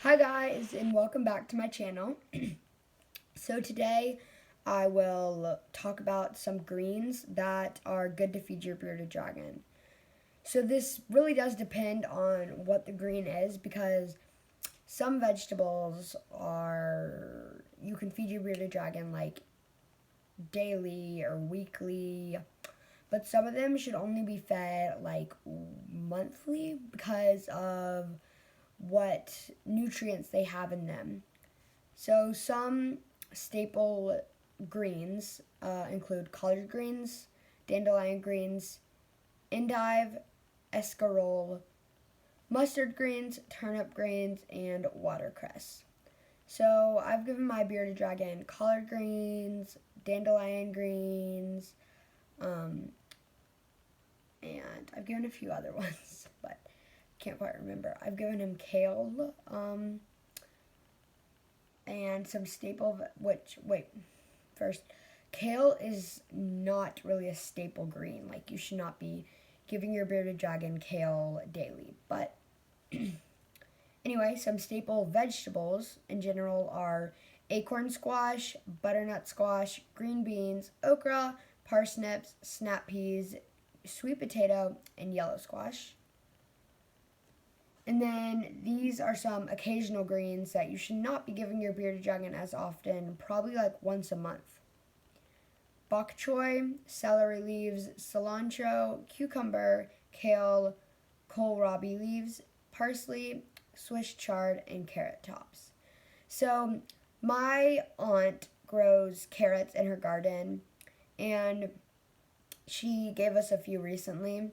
Hi guys, and welcome back to my channel. So today I will talk about some greens that are good to feed your bearded dragon. So this really does depend on what the green is, because some vegetables you can feed your bearded dragon like daily or weekly, but some of them should only be fed like monthly because of what nutrients they have in them. So some staple greens include collard greens, dandelion greens, endive, escarole, mustard greens, turnip greens, and watercress. So I've given my bearded dragon collard greens, dandelion greens, and I've given a few other ones, but can't quite remember. I've given him kale, and some staple, first, kale is not really a staple green. Like, you should not be giving your bearded dragon kale daily. But anyway, some staple vegetables in general are acorn squash, butternut squash, green beans, okra, parsnips, snap peas, sweet potato, and yellow squash. And then these are some occasional greens that you should not be giving your bearded dragon as often, probably like once a month. Bok choy, celery leaves, cilantro, cucumber, kale, kohlrabi leaves, parsley, Swiss chard, and carrot tops. So my aunt grows carrots in her garden, and she gave us a few recently,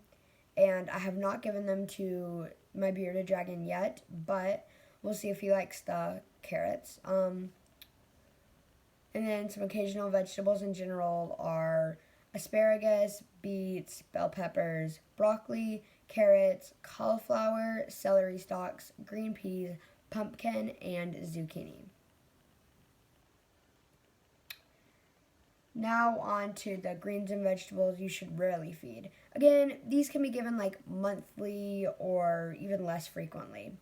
and I have not given them to my bearded dragon yet, but we'll see if he likes the carrots. And then some occasional vegetables in general are asparagus, beets, bell peppers, broccoli, carrots, cauliflower, celery stalks, green peas, pumpkin, and zucchini. Now on to the greens and vegetables you should rarely feed. Again, these can be given like monthly or even less frequently.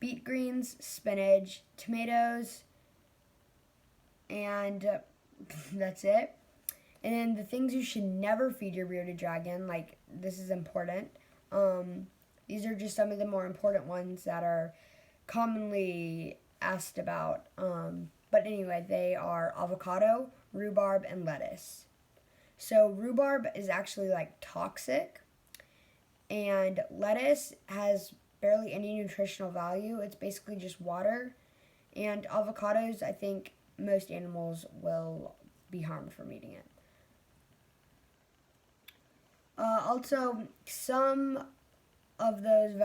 Beet greens, spinach, tomatoes, and that's it. And then the things you should never feed your bearded dragon, like this is important. These are just some of the more important ones that are commonly asked about. But anyway, they are avocado, rhubarb, and lettuce. So rhubarb is actually like toxic, and lettuce has barely any nutritional value. It's basically just water. And avocados, I think most animals will be harmed from eating it. Also, some of those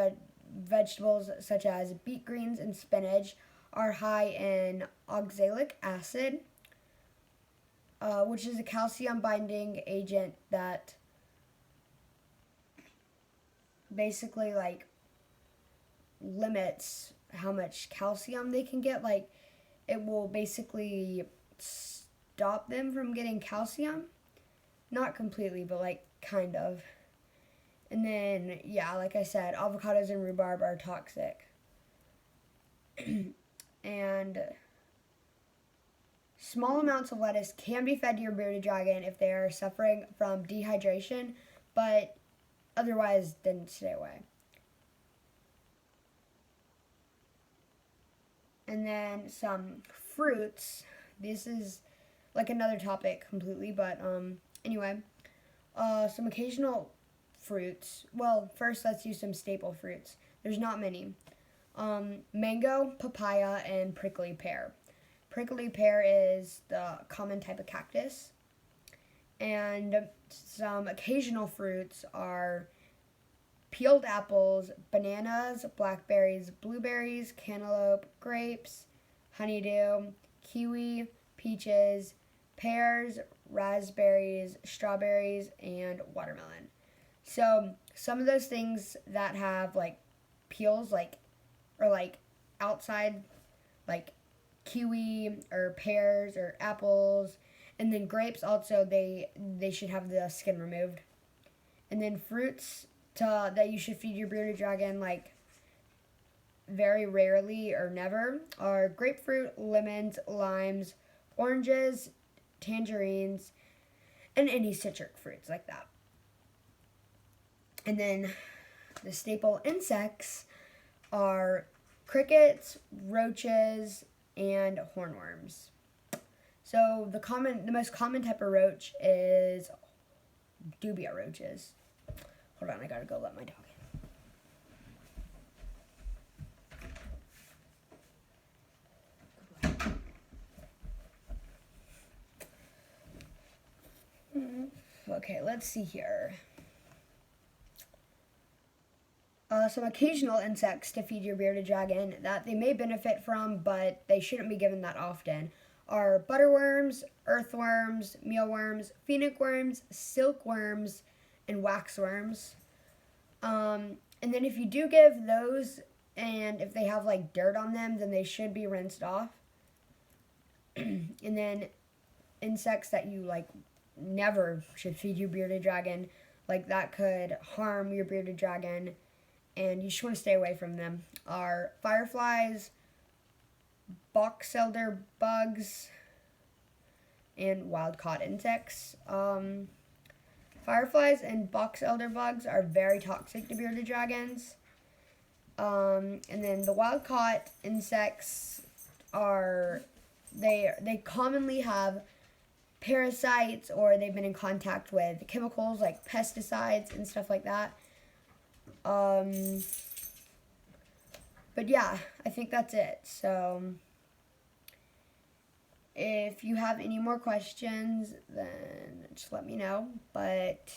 vegetables, such as beet greens and spinach, are high in oxalic acid, which is a calcium binding agent that basically like limits how much calcium they can get. Like, it will basically stop them from getting calcium. Not completely, but like kind of. And then, yeah, like I said, avocados and rhubarb are toxic. And small amounts of lettuce can be fed to your bearded dragon if they are suffering from dehydration, but otherwise, then stay away. And then some fruits. This is like another topic completely, but anyway, some occasional fruits. Well, first let's use some staple fruits. There's not many. Mango, papaya, and prickly pear. Prickly pear is the common type of cactus. And some occasional fruits are peeled apples, bananas, blackberries, blueberries, cantaloupe, grapes, honeydew, kiwi, peaches, pears, raspberries, strawberries, and watermelon. So some of those things that have like peels, or like outside, like kiwi or pears or apples, and then grapes also, they should have the skin removed. And then fruits that you should feed your bearded dragon, like very rarely or never are grapefruit, lemons, limes, oranges, tangerines, and any citric fruits like that. And then the staple insects are crickets, roaches, and hornworms. So the most common type of roach is dubia roaches. Hold on, I gotta go let my dog in. Okay, let's see here. Some occasional insects to feed your bearded dragon that they may benefit from, but they shouldn't be given that often, are butterworms, earthworms, mealworms, phoenix worms, silkworms, and waxworms. And then if you do give those, and if they have like dirt on them, then they should be rinsed off. And then insects that you like never should feed your bearded dragon, like that could harm your bearded dragon, and you should want to stay away from them, are fireflies, box elder bugs, and wild-caught insects. Fireflies and box elder bugs are very toxic to bearded dragons. And then the wild-caught insects are, they commonly have parasites, or they've been in contact with chemicals like pesticides and stuff like that. But yeah, I think that's it. So if you have any more questions, then just let me know. But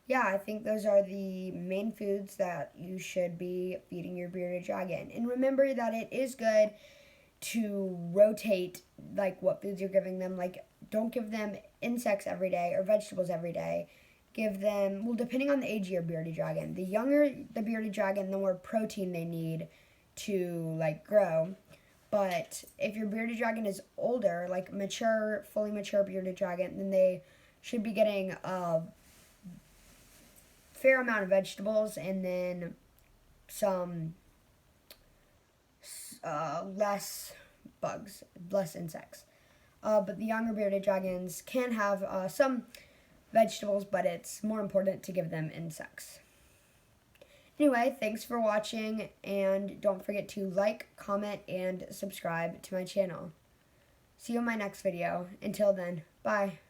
yeah, I think those are the main foods that you should be feeding your bearded dragon. And remember that it is good to rotate like what foods you're giving them. Like, don't give them insects every day or vegetables every day. Give them, well, depending on the age of your bearded dragon. The younger the bearded dragon, the more protein they need to like grow. But if your bearded dragon is older, like mature, fully mature bearded dragon, then they should be getting a fair amount of vegetables, and then some less bugs, less insects. But the younger bearded dragons can have some vegetables, but it's more important to give them insects. Anyway, thanks for watching, and don't forget to like, comment, and subscribe to my channel. See you in my next video. Until then, bye.